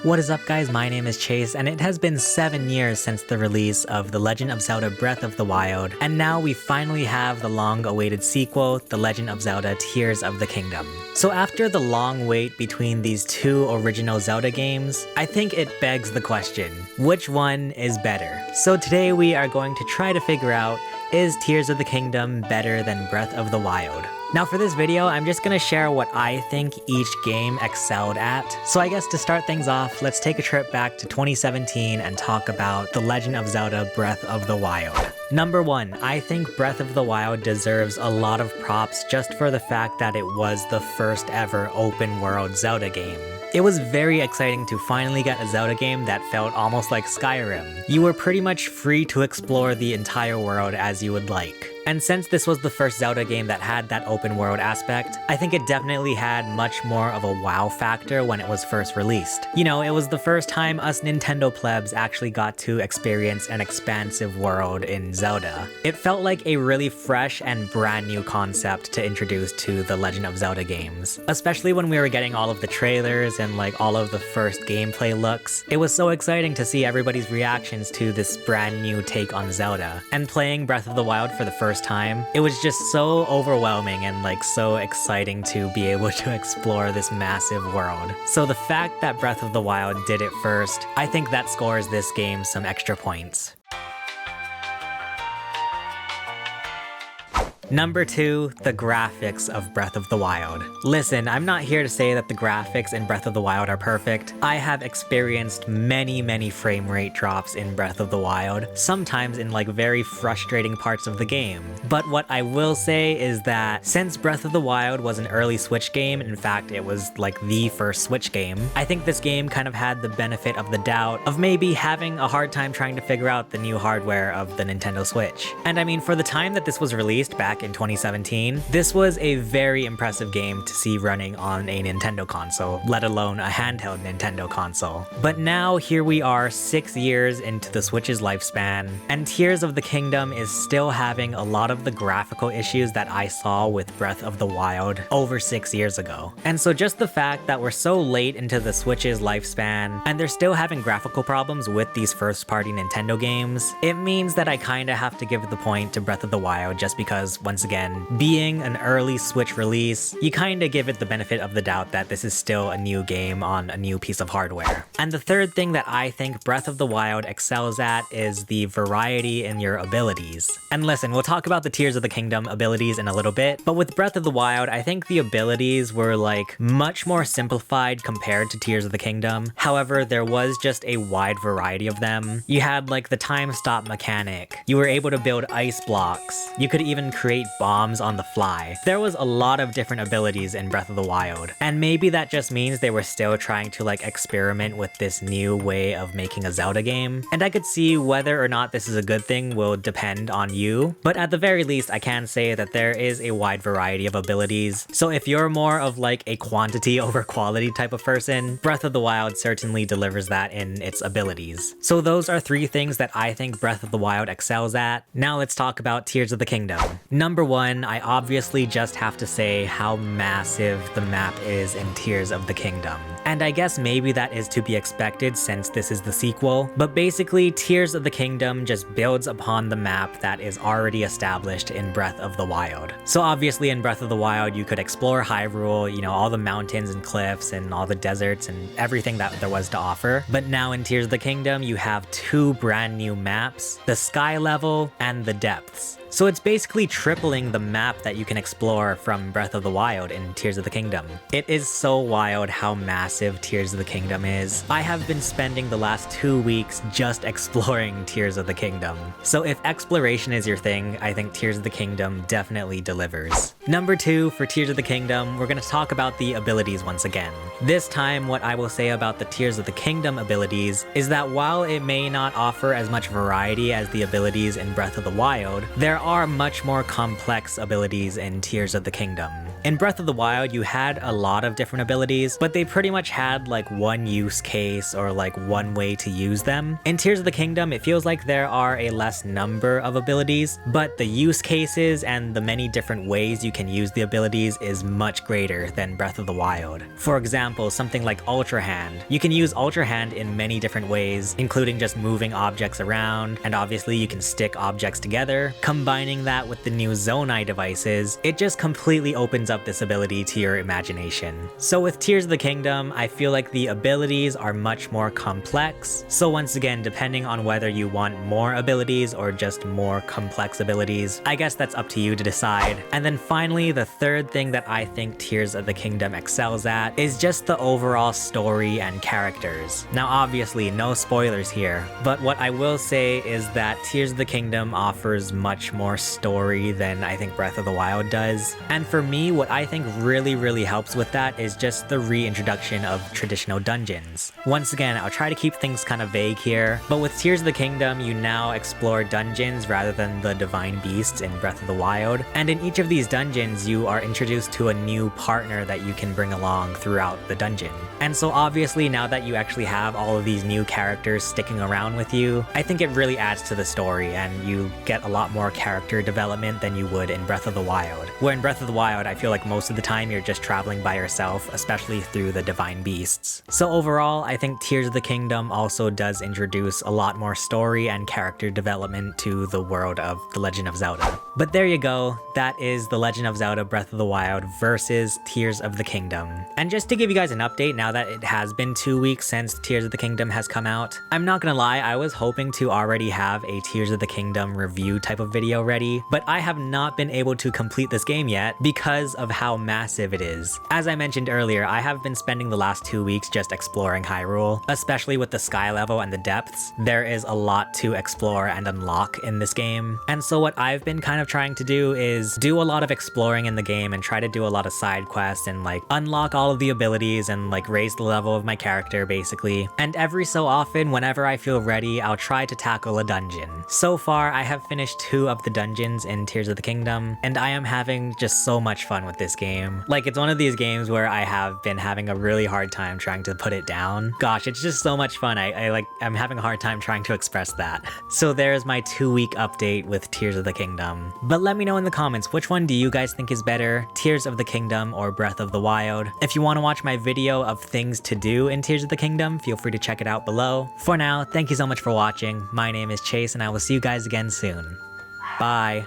What is up guys, my name is Chase, and it has been 7 years since the release of The Legend of Zelda Breath of the Wild, and now we finally have the long-awaited sequel, The Legend of Zelda Tears of the Kingdom. So after the long wait between these two original Zelda games, I think it begs the question, which one is better? So today we are going to try to figure out, is Tears of the Kingdom better than Breath of the Wild? Now for this video, I'm just gonna share what I think each game excelled at. So I guess to start things off, let's take a trip back to 2017 and talk about The Legend of Zelda Breath of the Wild. Number 1, I think Breath of the Wild deserves a lot of props just for the fact that it was the first ever open world Zelda game. It was very exciting to finally get a Zelda game that felt almost like Skyrim. You were pretty much free to explore the entire world as you would like. And since this was the first Zelda game that had that open world aspect, I think it definitely had much more of a wow factor when it was first released. You know, it was the first time us Nintendo plebs actually got to experience an expansive world in Zelda. It felt like a really fresh and brand new concept to introduce to the Legend of Zelda games. Especially when we were getting all of the trailers and like all of the first gameplay looks. It was so exciting to see everybody's reactions to this brand new take on Zelda. And playing Breath of the Wild for the first time, it was just so overwhelming and like so exciting to be able to explore this massive world. So the fact that Breath of the Wild did it first, I think that scores this game some extra points. Number 2, the graphics of Breath of the Wild. Listen, I'm not here to say that the graphics in Breath of the Wild are perfect. I have experienced many frame rate drops in Breath of the Wild, sometimes in like very frustrating parts of the game. But what I will say is that since Breath of the Wild was an early Switch game, in fact it was like the first Switch game, I think this game kind of had the benefit of the doubt of maybe having a hard time trying to figure out the new hardware of the Nintendo Switch. And I mean, for the time that this was released back in 2017, this was a very impressive game to see running on a Nintendo console, let alone a handheld Nintendo console. But now here we are 6 years into the Switch's lifespan, and Tears of the Kingdom is still having a lot of the graphical issues that I saw with Breath of the Wild over 6 years ago. And so just the fact that we're so late into the Switch's lifespan, and they're still having graphical problems with these first-party Nintendo games, it means that I kinda have to give the point to Breath of the Wild just because, once again, being an early Switch release, you kinda give it the benefit of the doubt that this is still a new game on a new piece of hardware. And the third thing that I think Breath of the Wild excels at is the variety in your abilities. And listen, we'll talk about the Tears of the Kingdom abilities in a little bit, but with Breath of the Wild, I think the abilities were like much more simplified compared to Tears of the Kingdom. However, there was just a wide variety of them. You had like the time stop mechanic. You were able to build ice blocks. You could even create bombs on the fly. There was a lot of different abilities in Breath of the Wild, and maybe that just means they were still trying to like experiment with this new way of making a Zelda game, and I could see whether or not this is a good thing will depend on you, but at the very least I can say that there is a wide variety of abilities. So if you're more of like a quantity over quality type of person, Breath of the Wild certainly delivers that in its abilities. So those are 3 things that I think Breath of the Wild excels at. Now let's talk about Tears of the Kingdom. Number 1, I obviously just have to say how massive the map is in Tears of the Kingdom. And I guess maybe that is to be expected since this is the sequel, but basically Tears of the Kingdom just builds upon the map that is already established in Breath of the Wild. So obviously in Breath of the Wild you could explore Hyrule, you know, all the mountains and cliffs and all the deserts and everything that there was to offer. But now in Tears of the Kingdom you have 2 brand new maps, the sky level and the depths. So it's basically tripling the map that you can explore from Breath of the Wild in Tears of the Kingdom. It is so wild how massive Tears of the Kingdom is. I have been spending the last 2 weeks just exploring Tears of the Kingdom. So if exploration is your thing, I think Tears of the Kingdom definitely delivers. Number 2, for Tears of the Kingdom, we're gonna talk about the abilities once again. This time, what I will say about the Tears of the Kingdom abilities is that while it may not offer as much variety as the abilities in Breath of the Wild, there are much more complex abilities in Tears of the Kingdom. In Breath of the Wild, you had a lot of different abilities, but they pretty much had like one use case or like one way to use them. In Tears of the Kingdom, it feels like there are a less number of abilities, but the use cases and the many different ways you can use the abilities is much greater than Breath of the Wild. For example, something like Ultra Hand. You can use Ultra Hand in many different ways, including just moving objects around, and obviously you can stick objects together. Combining that with the new Zonai devices, it just completely opens up this ability to your imagination. So with Tears of the Kingdom, I feel like the abilities are much more complex. So once again, depending on whether you want more abilities or just more complex abilities, I guess that's up to you to decide. And then finally, the third thing that I think Tears of the Kingdom excels at is just the overall story and characters. Now obviously, no spoilers here, but what I will say is that Tears of the Kingdom offers much more story than I think Breath of the Wild does. And for me, what I think really helps with that is just the reintroduction of traditional dungeons. Once again, I'll try to keep things kind of vague here, but with Tears of the Kingdom, you now explore dungeons rather than the divine beasts in Breath of the Wild. And in each of these dungeons, you are introduced to a new partner that you can bring along throughout the dungeon. And so obviously, now that you actually have all of these new characters sticking around with you, I think it really adds to the story and you get a lot more character development than you would in Breath of the Wild. Where in Breath of the Wild, I feel like most of the time you're just traveling by yourself, especially through the divine beasts. So overall, I think Tears of the Kingdom also does introduce a lot more story and character development to the world of The Legend of Zelda. But there you go, that is The Legend of Zelda Breath of the Wild versus Tears of the Kingdom. And just to give you guys an update now that it has been 2 weeks since Tears of the Kingdom has come out, I'm not gonna lie, I was hoping to already have a Tears of the Kingdom review type of video ready, but I have not been able to complete this game yet because of how massive it is. As I mentioned earlier, I have been spending the last 2 weeks just exploring Hyrule, especially with the sky level and the depths. There is a lot to explore and unlock in this game. And so what I've been kind of trying to do is do a lot of exploring in the game and try to do a lot of side quests and like unlock all of the abilities and like raise the level of my character basically. And every so often, whenever I feel ready, I'll try to tackle a dungeon. So far, I have finished 2 of the dungeons in Tears of the Kingdom, and I am having just so much fun with this game. Like, it's one of these games where I have been having a really hard time trying to put it down. Gosh, it's just so much fun. I'm having a hard time trying to express that. So there's my 2-week update with Tears of the Kingdom. But let me know in the comments, which one do you guys think is better, Tears of the Kingdom or Breath of the Wild? If you want to watch my video of things to do in Tears of the Kingdom, feel free to check it out below. For now, thank you so much for watching. My name is Chase, and I will see you guys again soon. Bye.